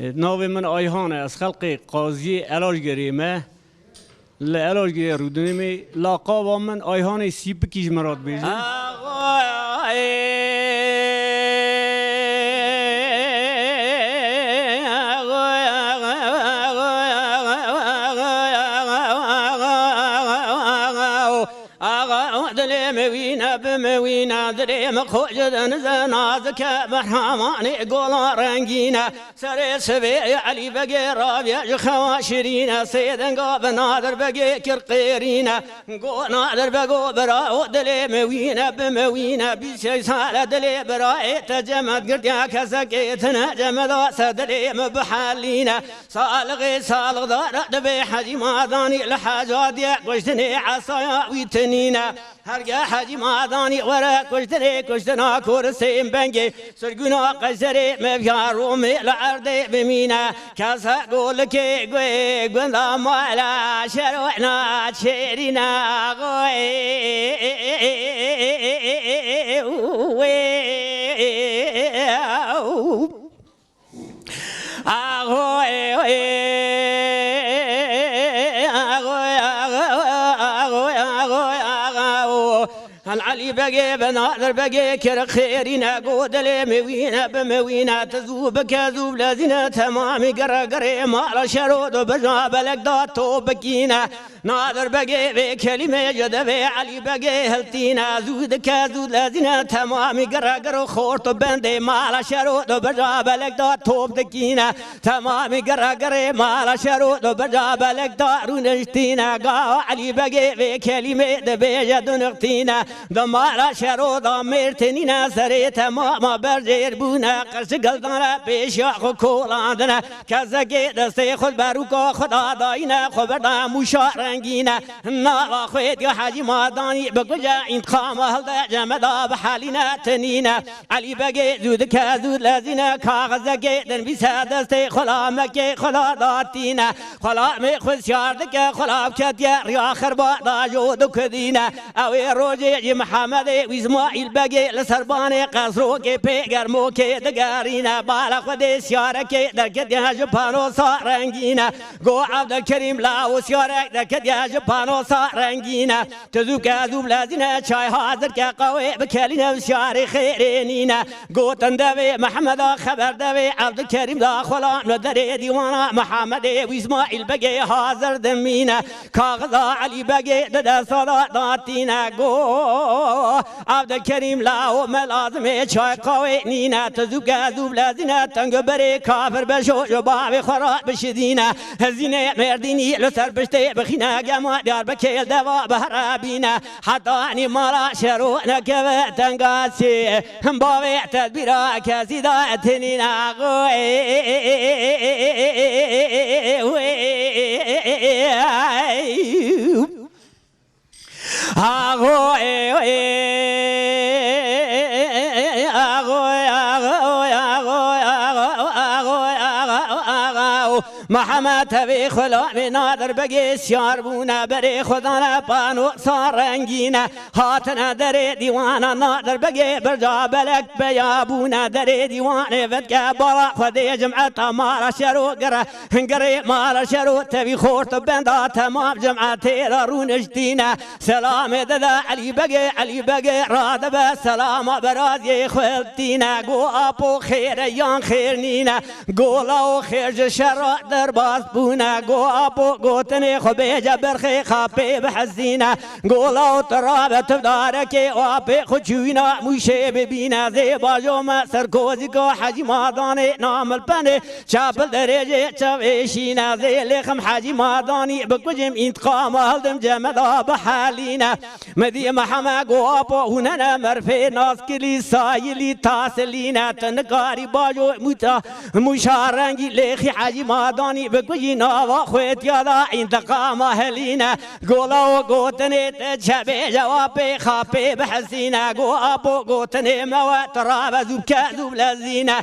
ناو من آیهانه از خلق قاضی علاج گریمه لعلاج گری رودنمی لاقا من آیهانه سیب کیش مراد بیجن بموينا دريم خوجدن زنازك برحماني قولا رنگينا سري سبي علي بقي رابيا خواشرينا سيدن قاب نادر بقي كرقيرينا قو نادر بقو براو دلي موينا بموينا بيشي سالة دلي براي تجمد قرديا كسكيتنا جمد سدلي مبحالينا صالغ دار دبي حجي ماداني لحاجات يا قشتني عصايا ويتنينا هرگاه حجی مادانی ورا کشتنا کورسیم بنگی سرگونا قشری مبیارو میل عرده بمینا کسا گول که گوی گوندا مالا شروعنا چرینا علي بقي بنادر بقي كر خيرنا قود لي موينا بموينا تزوب كذوب لازنا تمامي قرقري مال شرود بجاب لك داتو بكينا نادر بقي بكلمة جدبي علي بقي هلتينا زود كذوب لازنا تمامي قرقر خورت بندي مال شرود بجاب لك داتو بكينا تمامي قرقري مال شرود بجاب لك دارو نجتينا قاو علي بقي بكلمة دبي جدو نغتينا دمارا شرودا مرتنینا سری تمام برجر بونا قرش گلدانا پیشا خو کولاندنا کزگی دسته خود بروکا خدا داینا خبردا موشا رنگینا نالا خوید یا حاجی مادانی بگوجا انتخام هلدا جمدا بحالینا تنینا علی بگی زود که زود لازینا کاغذگی دن بیسا دسته خلا مکی خلا داتینا خلا می خود شاردک خلا بکتیا ریا خربا دا جودو کدینا اوی روجی محمد وإسماعيل بقي لسرباني قصرو كي بيقر مو كي دقارينا بالا خدي سيارة كي دركت يا جبانو صارنجينا قو عبد الكريم لاو سيارة دركت يا جبانو صارنجينا تزوك ذوب لازينا شاي حاضر كي قوي بكالينا بسياري خيرينينا قو تندوي محمد خبر دوي عبد الكريم لا خلان ودري ديوانا محمد وإسماعيل بقي حاضر دمينا كاغذا علي بقي ددا صلاتينا قو عبد الكريم لاو ملازمه چای قوی نینا تزوگا زوب لازینا تنگ بری کافر بشو جباب خراب بشدینا هزینه مردینی لسر بشته بخینا گما دار بکیل دوا بهرابینا حتی انی مالا شروع نکوه تنگاسی هم باوی تدبیرا کسی دایتنینا محمد تبي خلا من نادر بقي سياربونا بري خدانا بانو صار رنگينا هاتنا دري ديوانا نادر بقي برجع بلك بيابونا دري ديوانا فتك برا خدي جمعة مارا شرو قري مارا شرو تبي خورت بندا تمام جمعة تيرا رونجتينا سلام ددا علي بقي راد بسلام برازي خلتينا قو ابو خير يان خير نينا قولو خير شرع درباس بونا قو ابو قوتني خبي جبرخي خابي بحزينا قولو تراب تفدارك وابي خجوينا موشي ببينا زي باجو ما سركوزي قو حجي ماداني نام البني شابل دريجي شويشينا زي لخم حجي ماداني بكجم انتقام هلدم جمدا بحالينا مدي محمد قو ابو هنا مرفي ناس كلي سايلي تاسلينا تنقاري باجو موتا مشارنجي لخي حجي مادانی بکوی ناوا خویت یادا انتقام اهلینا گولا و گوتنی تچبه جواب خاپی بحسینا گو آبو گوتنی موت راب زوب کذوب لزینا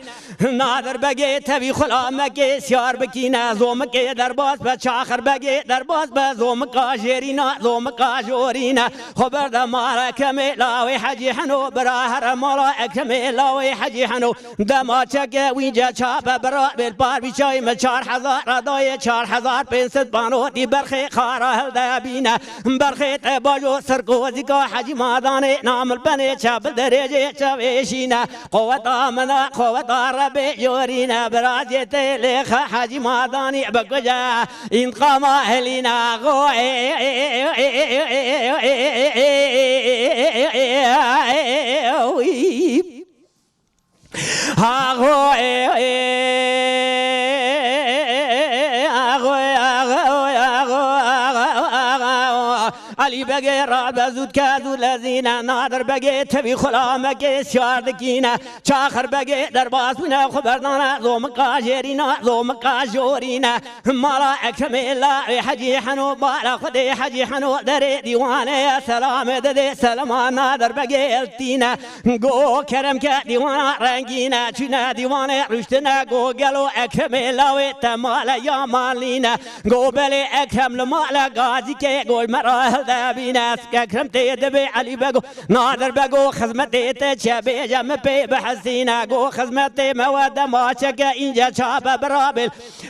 نادر بگی تبی خلا مگی سیار بکینا زوم که در باز بچاخر بگی در باز بزوم کاجرینا زوم کاجورینا خبر دمارا کمیلاوی حجی حنو براهر مولا کمیلاوی حجی حنو دما چگه وینجا چاپ برا بالبار بیچای م 4000 ردای 4500 بانوتی برخی خارا هل دبینا برخی تباجو سرگوزی کا حجی مادان نام البنی چاپ درجه چویشینا قوت آمنا قوت رب یورینا براجی تلیخ حجی مادانی بگجا انقام اهلینا غوی علی بگه را بزود کدو لذینا نادر بگه تبی خلا مگه سیار دکینا چاخر بگه در باسونا خبردانا زوم قاجرینا زوم قاجورینا مالا اکمیلا حجی حنو بالا خدی حجی حنو در دیوانه سلام دده سلام نادر بگه التینا گو کرم که دیوان رنگینا چینا دیوانه رشتنا گو گلو اکمیلا و تمالا یا مالینا گو بلی اکم لمالا گازی که گو مراحل دابینا سکرم تیدبی علی بگو نادر بگو خدمتی تچبی جمع پی بحسینا گو خدمتی مواد ماچک اینجا چاپ برابل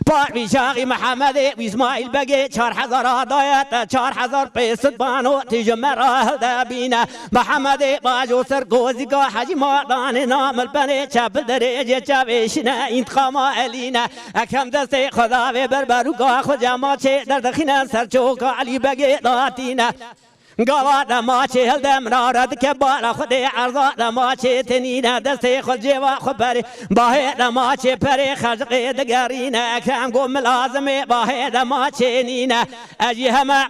پاروی شاقی محمدی و اسماعیل بگی 4000 آدایت 4500 بانو تجمع راحل دابینا محمدی باجو سرگوزی کا حجی مادان نام البنی چاپ درجه چاویشنا انتقام الینا اکم دست خدا و بربرو کا خجا ماچه در دخینا سرچوکا علی بگی داتینا گواد ماچه هل دم نارد که بالا خود عرضات ماچه تنینا دست خود جوا خبری باهد ماچه پری خرق دگرینا کم گم لازم باهد ماچه نینا اجی همه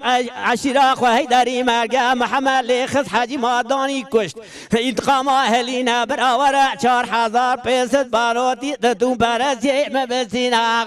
عشیرا خوهی داری مرگا محمد لخص حجی مادانی کشت انتقام اهلینا براور 4500 باروتی دتون برزی مبسینا